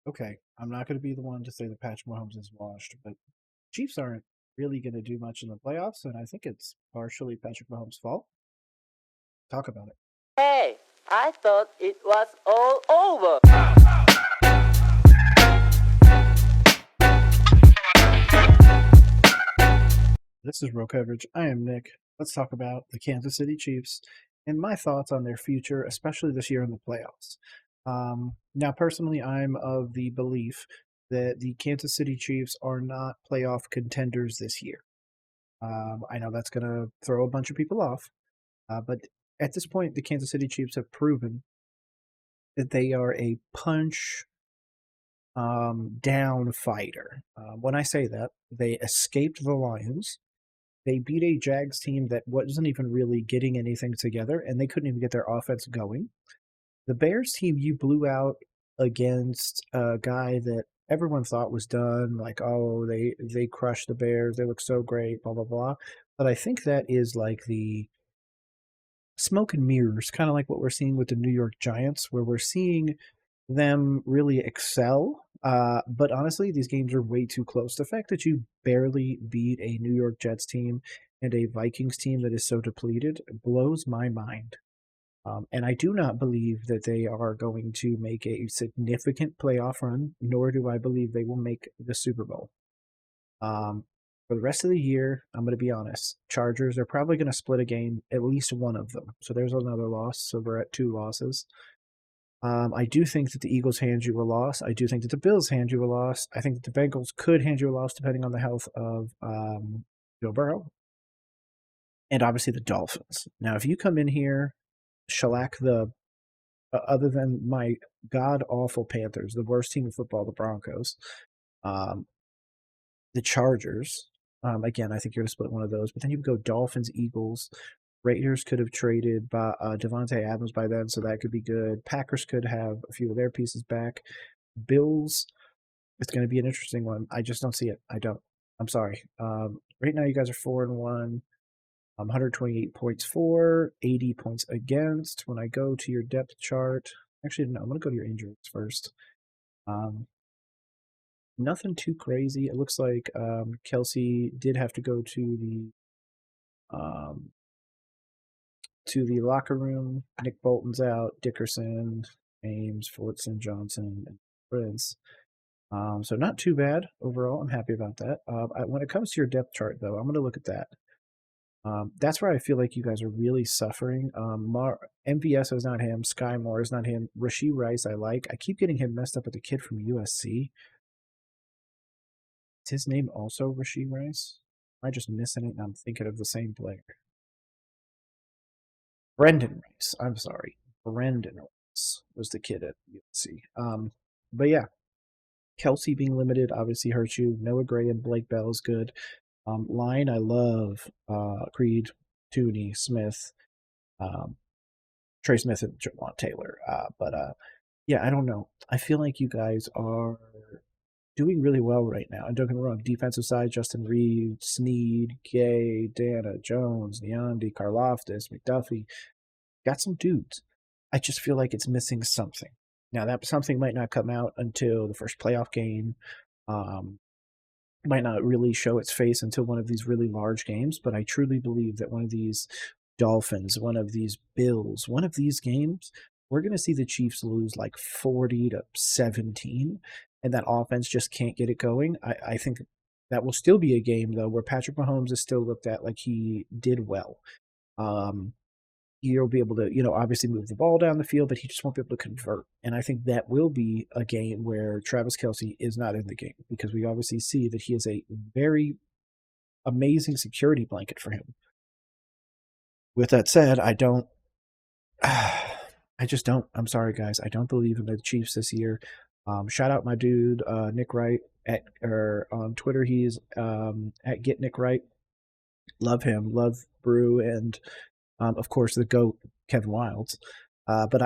okay, I'm not going to be the one to say that Patrick Mahomes is washed, but Chiefs aren't really going to do much in the playoffs, and I think it's partially Patrick Mahomes' fault. Talk about it. Hey, I thought it was all over. This is Real Coverage. I am Nick. Let's talk about the Kansas City Chiefs and my thoughts on their future, especially this year in the playoffs. Now, personally, I'm of the belief that the Kansas City Chiefs are not playoff contenders this year. I know that's going to throw a bunch of people off, but at this point, the Kansas City Chiefs have proven that they are a punch down fighter. When I say that, they escaped the Lions. They beat a Jags team that wasn't even really getting anything together, and they couldn't even get their offense going. The Bears team you blew out against a guy that everyone thought was done, like, oh, they crushed the Bears, they look so great, blah, blah, blah. But I think that is like the smoke and mirrors, kind of like what we're seeing with the New York Giants, where we're seeing them really excel. But honestly, these games are way too close. The fact that you barely beat a New York Jets team and a Vikings team that is so depleted blows my mind. And I do not believe that they are going to make a significant playoff run, nor do I believe they will make the Super Bowl. For the rest of the year, I'm going to be honest. Chargers are probably going to split a game, at least one of them. So there's another loss. So we're at 2 losses. I do think that the Eagles hand you a loss. I do think that the Bills hand you a loss. I think that the Bengals could hand you a loss depending on the health of Joe Burrow. And obviously the Dolphins. Now, if you come in here, shellac the other than my god-awful Panthers, the worst team in football, the Broncos, the Chargers, again, I think you're going to split one of those. But then you go Dolphins, Eagles. Raiders could have traded Devontae Adams by then, so that could be good. Packers could have a few of their pieces back. Bills, it's going to be an interesting one. I just don't see it. I don't. I'm sorry. Right now, you guys are 4-1. 128 points for, 80 points against. When I go to your depth chart, actually, no, I'm going to go to your injuries first. Nothing too crazy. It looks like Kelsey did have to go to the locker room. Nick Bolton's out. Dickerson, Ames, Fortson, Johnson, and Prince. So not too bad overall. I'm happy about that. When it comes to your depth chart, though, I'm going to look at that. That's where I feel like you guys are really suffering. MVS is not him. Sky Moore is not him. Rashee Rice, I like. I keep getting him messed up with the kid from USC. Is his name also Rashee Rice? Am I just missing it and I'm thinking of the same player? Brendan Rice. I'm sorry. Brendan Rice was the kid at USC. But yeah, Kelsey being limited obviously hurts you. Noah Gray and Blake Bell is good. Line, I love Creed, Tooney, Smith, Trey Smith, and Javon Taylor. But yeah, I don't know. I feel like you guys are doing really well right now. And don't get me wrong, defensive side, Justin Reed, Sneed, Gay, Dana, Jones, Neondy, Karloftis, McDuffie. Got some dudes. I just feel like it's missing something. Now, that something might not come out until the first playoff game. Might not really show its face until one of these really large games, but I truly believe that one of these Dolphins, one of these Bills, one of these games, we're going to see the Chiefs lose like 40-17, and that offense just can't get it going. I think that will still be a game, though, where Patrick Mahomes is still looked at like he did well. He'll be able to, obviously move the ball down the field, but he just won't be able to convert. And I think that will be a game where Travis Kelce is not in the game because we obviously see that he is a very amazing security blanket for him. With that said, I just don't. I'm sorry, guys. I don't believe in the Chiefs this year. Shout out my dude, Nick Wright, on Twitter. He's at Get Nick Wright. Love him. Love Brew and of course, the GOAT, Kevin Wildes. But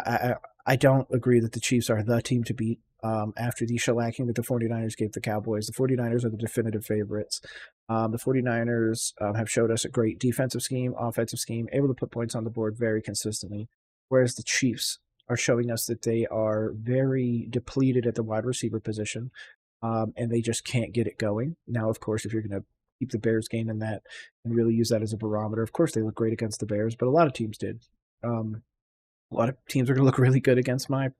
I don't agree that the Chiefs are the team to beat after the shellacking that the 49ers gave the Cowboys. The 49ers are the definitive favorites. The 49ers have showed us a great defensive scheme, offensive scheme, able to put points on the board very consistently, whereas the Chiefs are showing us that they are very depleted at the wide receiver position, and they just can't get it going. Now, of course, if you're going to keep the Bears game in that and really use that as a barometer, of course they look great against the Bears, but a lot of teams did. A lot of teams are going to look really good against my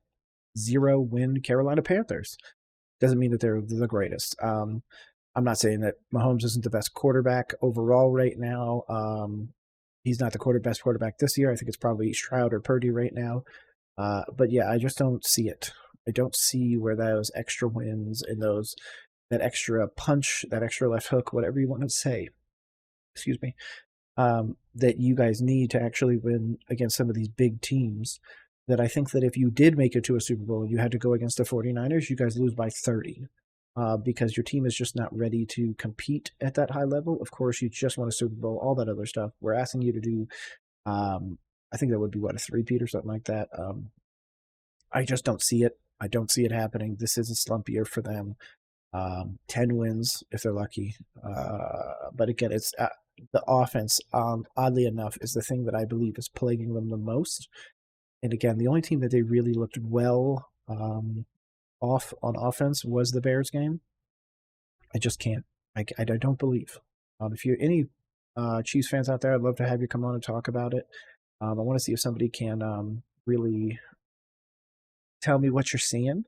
0-win Carolina Panthers. Doesn't mean that they're the greatest. I'm not saying that Mahomes isn't the best quarterback overall right now. He's not the best quarterback this year. I think it's probably Stroud or Purdy right now. But yeah, I just don't see it. I don't see where those extra wins and that extra punch, that extra left hook, whatever you want to say, excuse me, that you guys need to actually win against some of these big teams. That I think that if you did make it to a Super Bowl and you had to go against the 49ers, you guys lose by 30. Because your team is just not ready to compete at that high level. Of course, you just want a Super Bowl, all that other stuff. We're asking you to do, I think that would be a three-peat or something like that. I just don't see it. I don't see it happening. This is a slump year for them. 10 wins if they're lucky. But again, it's the offense, oddly enough, is the thing that I believe is plaguing them the most. And again, the only team that they really looked well off on offense was the Bears game. I just can't. I don't believe. If you're any Chiefs fans out there, I'd love to have you come on and talk about it. I want to see if somebody can really tell me what you're seeing.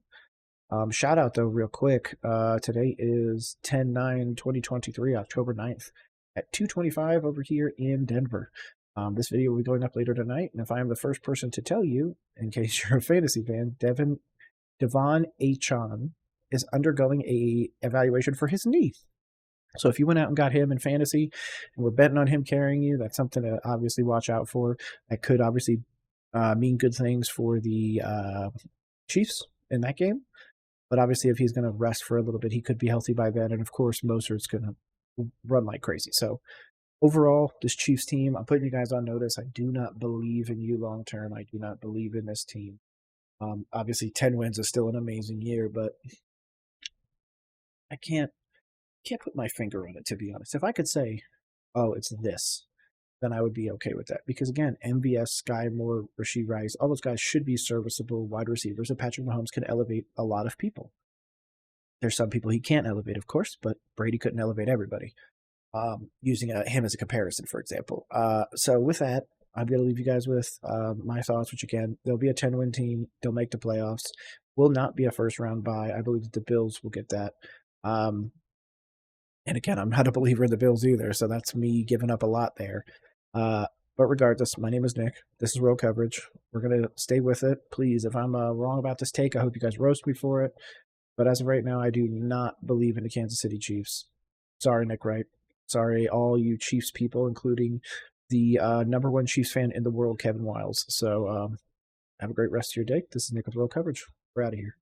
Shout out, though, real quick. Today is 10/9/2023, October 9th at 2:25 over here in Denver. This video will be going up later tonight, and if I am the first person to tell you, in case you're a fantasy fan, Devon Achon is undergoing a evaluation for his knee. So if you went out and got him in fantasy and we're betting on him carrying you, that's something to obviously watch out for. That could obviously mean good things for the Chiefs in that game. But obviously, if he's going to rest for a little bit, he could be healthy by then. And of course, Mostert's going to run like crazy. So overall, this Chiefs team, I'm putting you guys on notice. I do not believe in you long term. I do not believe in this team. Obviously, 10 wins is still an amazing year, but I can't put my finger on it, to be honest. If I could say, oh, it's this, then I would be okay with that. Because again, MVS, Sky Moore, Rashee Rice, all those guys should be serviceable wide receivers, and Patrick Mahomes can elevate a lot of people. There's some people he can't elevate, of course, but Brady couldn't elevate everybody. Using him as a comparison, for example. So with that, I'm going to leave you guys with my thoughts, which again, they'll be a 10-win team. They'll make the playoffs. Will not be a first-round bye. I believe that the Bills will get that. And again, I'm not a believer in the Bills either, so that's me giving up a lot there. But regardless, my name is Nick. This is Road Coverage. We're going to stay with it. Please, if I'm wrong about this take, I hope you guys roast me for it. But as of right now, I do not believe in the Kansas City Chiefs. Sorry, Nick Wright. Sorry, all you Chiefs people, including the number one Chiefs fan in the world, Kevin Wiles. So have a great rest of your day. This is Nick with Road Coverage. We're out of here.